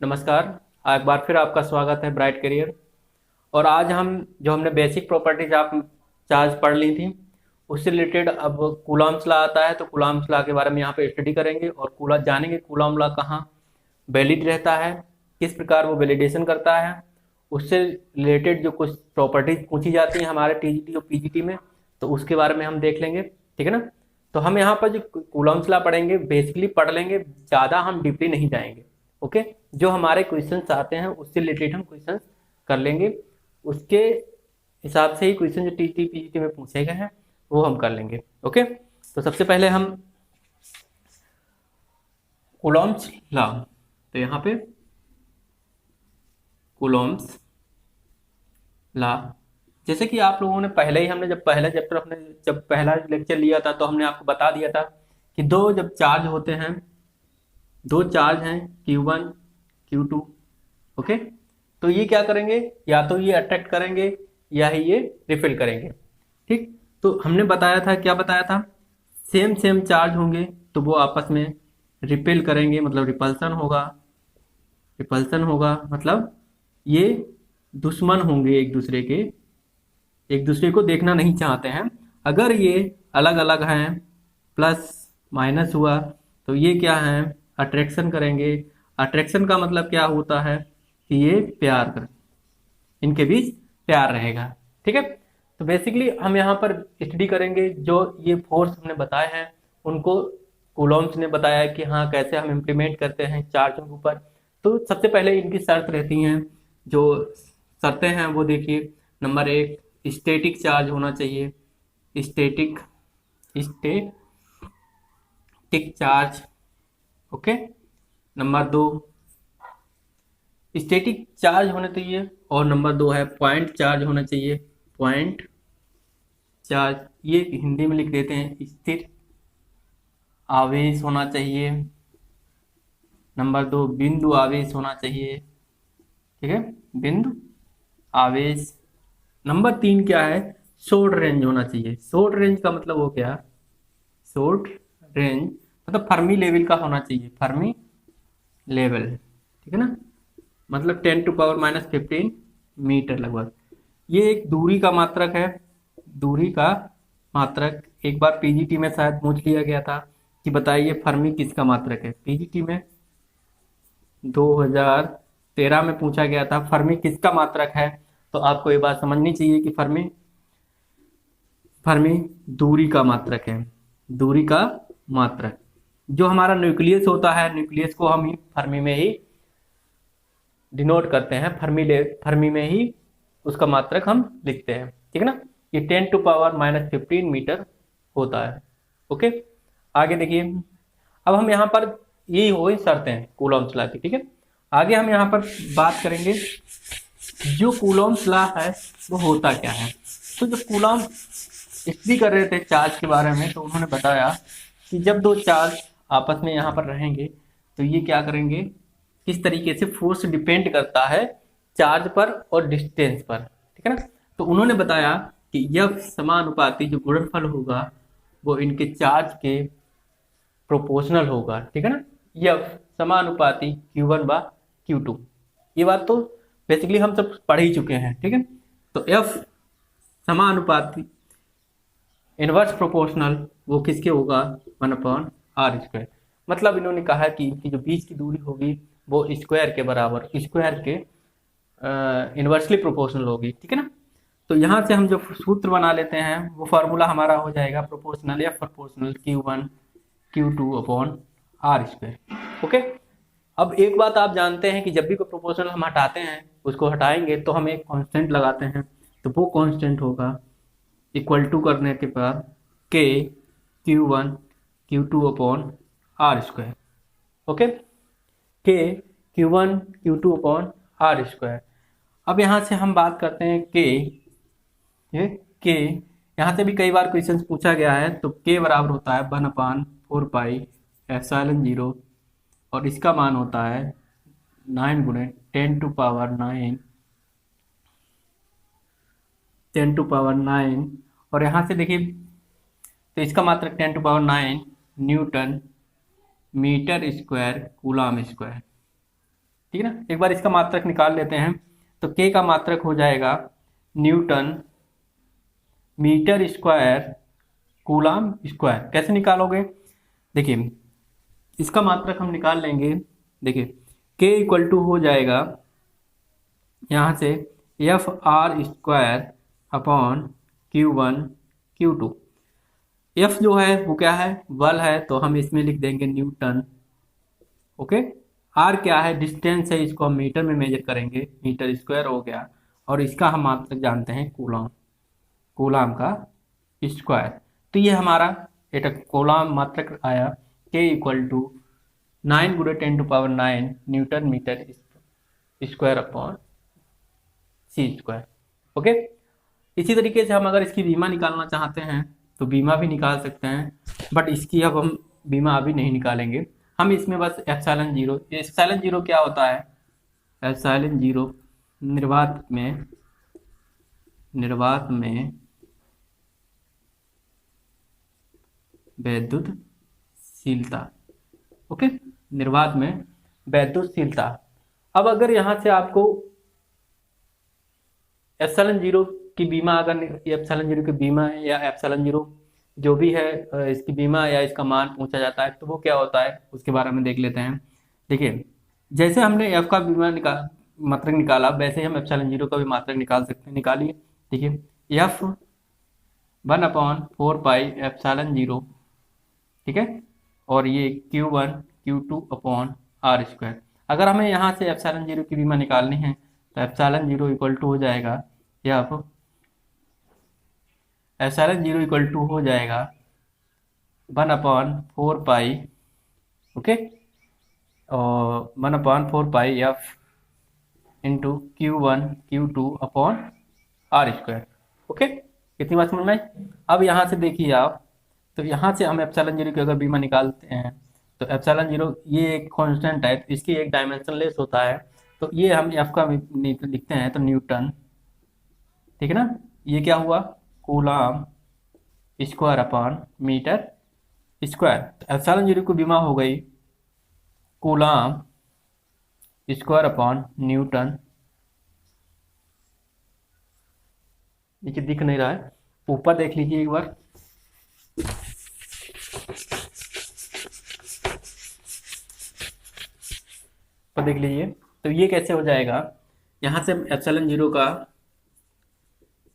नमस्कार। एक बार फिर आपका स्वागत है ब्राइट करियर। और आज हमने बेसिक प्रॉपर्टीज आप चार्ज पढ़ ली थी, उससे रिलेटेड अब कूलॉम्स लॉ आता है, तो कूलॉम्स लॉ के बारे में यहाँ पे स्टडी करेंगे और कूलॉम जानेंगे कूलॉम लॉ कहाँ वैलिड रहता है, किस प्रकार वो वैलिडेशन करता है, उससे रिलेटेड जो कुछ प्रॉपर्टीज पूछी जाती हैं हमारे टीजीटी और पीजीटी में, तो उसके बारे में हम देख लेंगे। ठीक है ना। तो हम यहाँ पर जो कूलॉम्स लॉ पढ़ेंगे बेसिकली पढ़ लेंगे, ज़्यादा हम डीपली नहीं जाएंगे। ओके। जो हमारे क्वेश्चंस आते हैं उससे रिलेटेड हम क्वेश्चंस कर लेंगे, उसके हिसाब से ही क्वेश्चन जो टीटी पीजीटी में पूछे गए हैं वो हम कर लेंगे। ओके। तो सबसे पहले हम कूलॉम्स लॉ, तो यहाँ पे कूलॉम्स लॉ, जैसे कि आप लोगों ने पहले ही हमने जब पहला लेक्चर लिया था तो हमने आपको बता दिया था कि जब चार्ज होते हैं, दो चार्ज हैं Q1 Q2। ओके। तो ये क्या करेंगे, या तो ये अट्रैक्ट करेंगे या ही ये रिपेल करेंगे। ठीक। तो हमने बताया था, क्या बताया था, सेम सेम चार्ज होंगे तो वो आपस में रिपेल करेंगे, मतलब रिपल्सन होगा। रिपल्सन होगा मतलब ये दुश्मन होंगे, एक दूसरे को देखना नहीं चाहते हैं। अगर ये अलग अलग हैं, प्लस माइनस हुआ, तो ये क्या है, अट्रैक्शन करेंगे। अट्रैक्शन का मतलब क्या होता है कि ये प्यार कर, इनके बीच प्यार रहेगा। ठीक है। तो बेसिकली हम यहाँ पर स्टडी करेंगे जो ये फोर्स हमने बताए हैं उनको कूलॉम्स ने बताया है कि हाँ कैसे हम इम्प्लीमेंट करते हैं चार्जों के ऊपर। तो सबसे पहले इनकी शर्त रहती हैं, जो शर्तें हैं वो देखिए। नंबर एक, स्टैटिक चार्ज होना चाहिए, static static charge. Okay. Number दो, स्टैटिक चार्ज होना चाहिए, और नंबर दो है पॉइंट चार्ज होना चाहिए। पॉइंट चार्ज ये हिंदी में लिख देते हैं स्थिर आवेश होना चाहिए। नंबर दो, बिंदु आवेश होना चाहिए। ठीक है, बिंदु आवेश। नंबर तीन क्या है, शॉर्ट रेंज होना चाहिए। शॉर्ट रेंज का मतलब वो क्या, शॉर्ट रेंज मतलब फर्मी लेवल का होना चाहिए, फर्मी लेवल। ठीक है ना, मतलब 10⁻⁻15 मीटर लगभग। ये एक दूरी का मात्रक है, दूरी का मात्रक। एक बार पीजीटी में शायद पूछ लिया गया था कि बताइए फर्मी किसका मात्रक है। पीजीटी में 2013 में पूछा गया था फर्मी किसका मात्रक है। तो आपको ये बात समझनी चाहिए कि फर्मी फर्मी दूरी का मात्रक है, दूरी का मात्रक। जो हमारा न्यूक्लियस होता है, न्यूक्लियस को हम ही फर्मी में ही डिनोट करते हैं, फर्मी में ही उसका मात्रक हम लिखते हैं। ठीक है ना। ये 10⁻⁻15 मीटर होता है। ओके। आगे देखिए, अब हम यहाँ पर यही हो शर्तें कूलॉम्स लॉ की। ठीक है। आगे हम यहाँ पर बात करेंगे जो कूलॉम्स लॉ है वो होता क्या है। तो जब कूलॉम स्टडी कर रहे थे चार्ज के बारे में, तो उन्होंने बताया कि जब दो चार्ज आपस में यहाँ पर रहेंगे तो ये क्या करेंगे, किस तरीके से फोर्स डिपेंड करता है चार्ज पर और डिस्टेंस पर। ठीक है ना। तो उन्होंने बताया कि यह समानुपाती जो गुणनफल होगा वो इनके चार्ज के प्रोपोर्शनल होगा। ठीक है ना। यह समानुपाती Q1/Q2। ये बात तो बेसिकली हम सब पढ़ ही चुके हैं। ठीक है। तो F समानुपाती इनवर्स प्रोपोर्शनल वो किसके होगा, 1/r²। मतलब इन्होंने कहा कि इनकी जो बीच की दूरी होगी वो स्क्वायर के बराबर, स्क्वायर के इनवर्सली प्रोपोर्शनल होगी। ठीक है ना। तो यहाँ से हम जो सूत्र बना लेते हैं वो फार्मूला हमारा हो जाएगा प्रोपोर्शनल या प्रोपोर्शनल Q1 Q2/r²। ओके। अब एक बात आप जानते हैं कि जब भी कोई प्रोपोर्शनल हम हटाते हैं, उसको हटाएंगे तो हम एक कांस्टेंट लगाते हैं, तो वो कांस्टेंट होगा इक्वल टू करने के बाद K Q1 Q2/r²। Okay. K Q1 Q2/r²। अब यहाँ से हम बात करते हैं K यहाँ से भी कई बार क्वेश्चन पूछा गया है। तो K बराबर होता है 1/4πε0, और इसका मान होता है 9 × 10⁻9 और यहाँ से देखिए तो इसका मात्रक 10⁻9 newton metre square coulomb square. ठीक है ना। एक बार इसका मात्रक निकाल लेते हैं, तो के का मात्रक हो जाएगा newton metre square coulomb square. कैसे निकालोगे, देखिए इसका मात्रक हम निकाल लेंगे। देखिए के इक्वल टू हो जाएगा यहाँ से F R square upon Q1 Q2। F जो है वो क्या है, बल है, तो हम इसमें लिख देंगे न्यूटन। ओके, आर क्या है, डिस्टेंस है, इसको हम मीटर में मेजर करेंगे, मीटर स्क्वायर हो गया। और इसका हम मात्रक जानते हैं कूलाम, कूलाम का स्क्वायर। तो ये हमारा एक कूलाम मात्रक आया के equal to 9 × 10⁹ newton metre square upon C square. Okay, इसी तरीके से हम अगर इसकी बीमा निकालना चाहते हैं तो बीमा भी निकाल सकते हैं, बट इसकी अब हम बीमा अभी नहीं निकालेंगे। हम इसमें बस एप्सिलॉन जीरो, एप्सिलॉन जीरो क्या होता है, एप्सिलॉन जीरो निर्वात में वैद्युतशीलता। ओके, निर्वात में वैद्युतशीलता। अब अगर यहाँ से आपको एप्सिलॉन जीरो की बीमा, अगर एप्सिलॉन जीरो की बीमा है या एप्सिलॉन जीरो जो भी है इसकी बीमा या इसका मान पूछा जाता है, तो वो क्या होता है उसके बारे में देख लेते हैं। देखिए जैसे हमने एफ का बीमा मात्रक निकाला, वैसे ही हम एप्सिलॉन जीरो का भी मात्रक निकाल सकते हैं। निकालिए, देखिए एफ 1/4 पाई एप्सिलॉन जीरो, ठीक है, और ये Q1 Q2 upon R square. अगर हमें यहाँ से एप्सिलॉन जीरो की बीमा निकालनी है तो एप्सिलॉन जीरो इक्वल टू हो जाएगा, या एप्सिलॉन जीरो इक्वल टू हो जाएगा 1/4 पाई, ओके, और 1/4 pi F into Q1 Q2 upon R square. Okay, कितनी बात समझ में आई। अब यहाँ से देखिए आप, तो यहाँ से हम एप्सिलॉन जीरो की अगर बीमा निकालते हैं तो एप्सिलॉन जीरो ये एक कांस्टेंट है, तो इसकी एक डायमेंशन लेस होता है, तो ये हम एफ का लिखते हैं तो न्यूटन, ठीक है ना। ये क्या हुआ, coulomb square upon metre square. तो एप्सिलॉन जीरो की बीमा हो गई कूलाम स्क्वायर अपॉन न्यूटन। ये दिख नहीं रहा है, ऊपर देख लीजिए एक बार, तो देख लीजिए। तो ये कैसे हो जाएगा, यहाँ से एप्सिलॉन जीरो का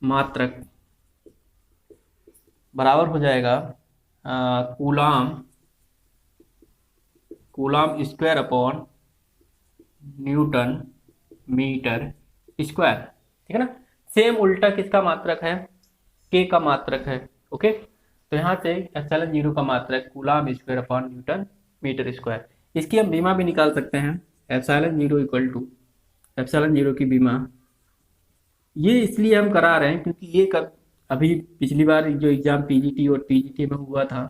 मात्रक बराबर हो जाएगा coulomb square upon newton metre square, ठीक है ना। सेम उल्टा किसका मात्रक है, के का मात्रक है। ओके, तो यहाँ से एप्सिलॉन जीरो का मात्रक coulomb square upon newton metre square. इसकी हम बीमा भी निकाल सकते हैं, epsilon zero equal to epsilon zero की बीमा। ये इसलिए हम करा रहे हैं क्योंकि ये अभी पिछली बार जो एग्जाम पीजीटी और पीजीटी में हुआ था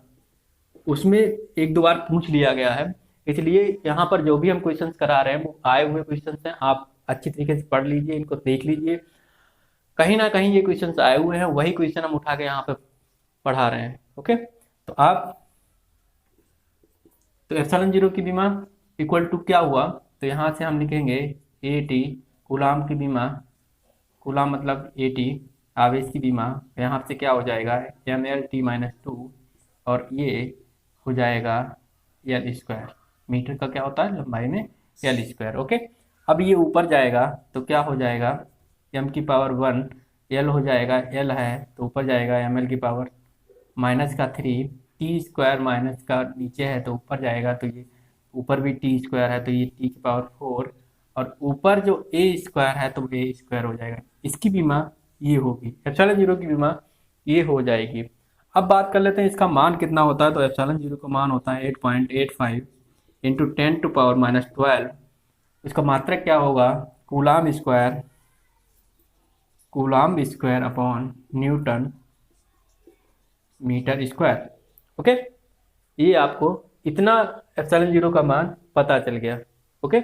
उसमें एक दो बार पूछ लिया गया है, इसलिए यहाँ पर जो भी हम क्वेश्चंस करा रहे हैं वो आए हुए क्वेश्चंस हैं। आप अच्छी तरीके से पढ़ लीजिए, इनको देख लीजिए, कहीं ना कहीं ये क्वेश्चंस आए हुए हैं, वही क्वेश्चन हम उठा के यहाँ पे पढ़ा रहे हैं। ओके, तो आप, तो एप्सिलॉन जीरो की बीमा इक्वल टू क्या हुआ, तो यहाँ से हम लिखेंगे AT कूलाम की बीमा, कूलाम मतलब AT आवेश की बीमा, यहाँ से क्या हो जाएगा mLT-2, और ये हो जाएगा L स्क्वायर। मीटर का क्या होता है, लंबाई में L स्क्वायर। ओके, अब ये ऊपर जाएगा तो क्या हो जाएगा, m⁻1 L हो जाएगा, L है तो ऊपर जाएगा mL⁻³ T स्क्वायर माइनस का नीचे है तो ऊपर जाएगा, तो ये ऊपर भी T स्क्वायर है तो ये T⁴, और ऊपर जो A स्क्वायर है तो A स्क्वायर हो जाएगा। इसकी बीमा ये होगी, एप्सिलॉन जीरो की बीमा ये हो जाएगी। अब बात कर लेते हैं इसका मान कितना होता है, तो एप्सिलॉन जीरो का मान होता है 8.85 इंटू 10⁻12। इसका मात्रक क्या होगा, coulomb square upon newton metre square. Okay, ये आपको इतना एप्सिलॉन जीरो का मान पता चल गया। ओके,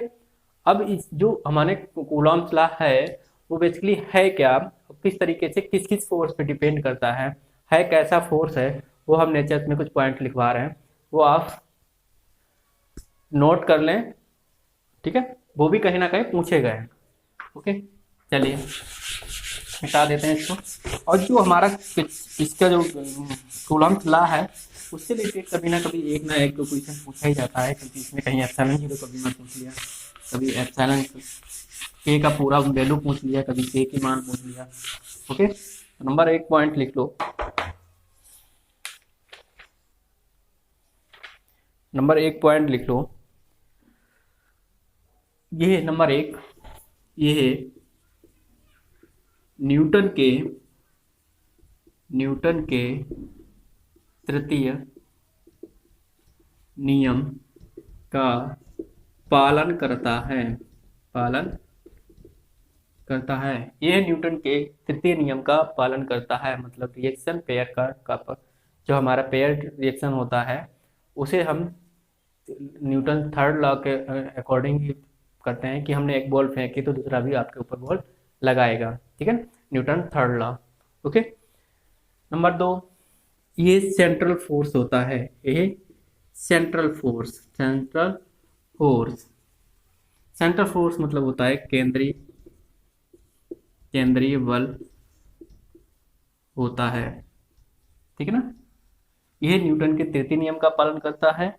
अब इस जो हमारे कूलॉम्स लॉ है वो बेसिकली है क्या, किस तरीके से किस किस फोर्स पे डिपेंड करता है कैसा फोर्स है, वो हम नेचर में कुछ पॉइंट लिखवा रहे हैं, वो आप नोट कर लें, ठीक है। वो भी कहीं ना कहीं पूछे गए हैं। ओके, चलिए हटा देते हैं इसको। और जो हमारा इसका जो कूलम्ब लॉ है उससे रिलेटेड कभी ना एक तो क्वेश्चन पूछा ही जाता है, क्योंकि इसमें कहीं एप्सिलॉन जीरो कभी मैं पूछ लिया, कभी एप्सिलॉन के का पूरा वैल्यू पूछ लिया, कभी के की मान पूछ लिया। ओके, नंबर 1 पॉइंट लिख लो। नंबर 1 पॉइंट लिख लो। ये है नंबर 1, ये है न्यूटन के तृतीय नियम का पालन करता है। पालन करता है। यह न्यूटन के तृतीय नियम का पालन करता है, मतलब रिएक्शन पेयर का जो हमारा पेयर रिएक्शन होता है उसे हम न्यूटन थर्ड लॉ के अकॉर्डिंग ही करते हैं कि हमने एक बॉल फेंकी तो दूसरा भी आपके ऊपर बॉल लगाएगा। ठीक है, Newton third law. Okay, number 2, ये सेंट्रल फोर्स होता है। ये सेंट्रल फोर्स सेंट्रल फोर्स मतलब होता है केंद्रीय बल होता है। ठीक है ना, यह न्यूटन के तृतीय नियम का पालन करता है,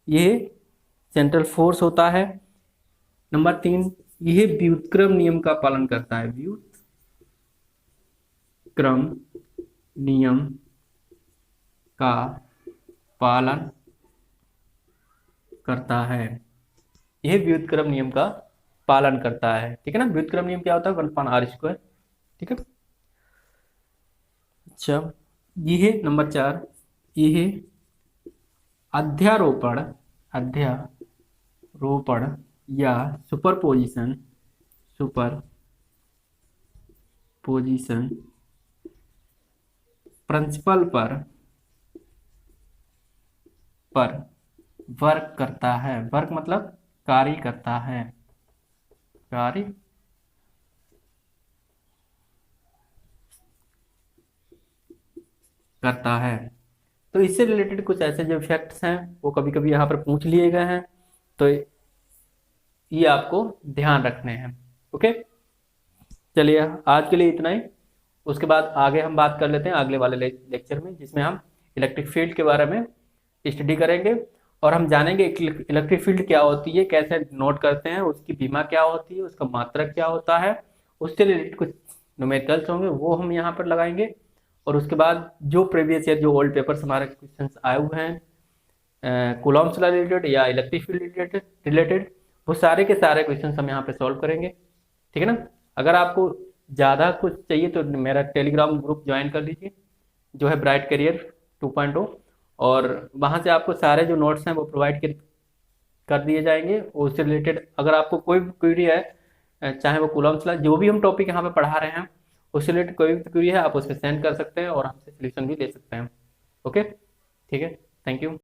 यह सेंट्रल फोर्स होता है। नंबर 3, यह व्युत्क्रम नियम का पालन करता है। व्युत्क्रम नियम का पालन करता है। यह व्युत्क्रम नियम का पालन करता है। ठीक है ना, व्युत्क्रम नियम क्या होता है? 1/r²। ठीक है, अच्छा, ये है नंबर 4, ये है अध्यारोपण या सुपरपोजिशन प्रिंसिपल पर वर्क करता है। वर्क मतलब कार्य करता है, कार्य करता है। तो इससे रिलेटेड कुछ ऐसे जो फैक्ट्स हैं वो कभी कभी यहाँ पर पूछ लिए गए हैं, तो ये आपको ध्यान रखने हैं। ओके, चलिए आज के लिए इतना ही। उसके बाद आगे हम बात कर लेते हैं अगले वाले लेक्चर में, जिसमें हम इलेक्ट्रिक फील्ड के बारे में स्टडी करेंगे और हम जानेंगे इलेक्ट्रिक फील्ड क्या होती है, कैसे नोट करते हैं, उसकी बीमा क्या होती है, उसका मात्रक क्या होता है, उससे रिलेटेड कुछ न्यूमेरिकल्स होंगे वो हम यहाँ पर लगाएंगे। और उसके बाद जो प्रीवियस ईयर जो ओल्ड पेपर्स हमारे क्वेश्चंस आए हुए हैं कूलॉम्ब्स लॉ रिलेटेड या इलेक्ट्रिक फील्ड रिलेटेड वो सारे के सारे क्वेश्चंस हम यहाँ पे सॉल्व करेंगे। ठीक है ना, अगर आपको ज़्यादा कुछ चाहिए तो मेरा टेलीग्राम ग्रुप ज्वाइन कर लीजिए, जो है ब्राइट करियर 2.0, और वहाँ से आपको सारे जो नोट्स हैं वो प्रोवाइड कर दिए जाएंगे। उससे रिलेटेड अगर आपको कोई भी क्वेरी है, चाहे वो कूलॉम्ब्स लॉ जो भी हम टॉपिक यहाँ पे पढ़ा रहे हैं उससे रिलेटेड कोई भी क्वेरी है आप उस पर सेंड कर सकते हैं और हमसे सोल्यूशन भी ले सकते हैं। ओके, ठीक है, थैंक यू।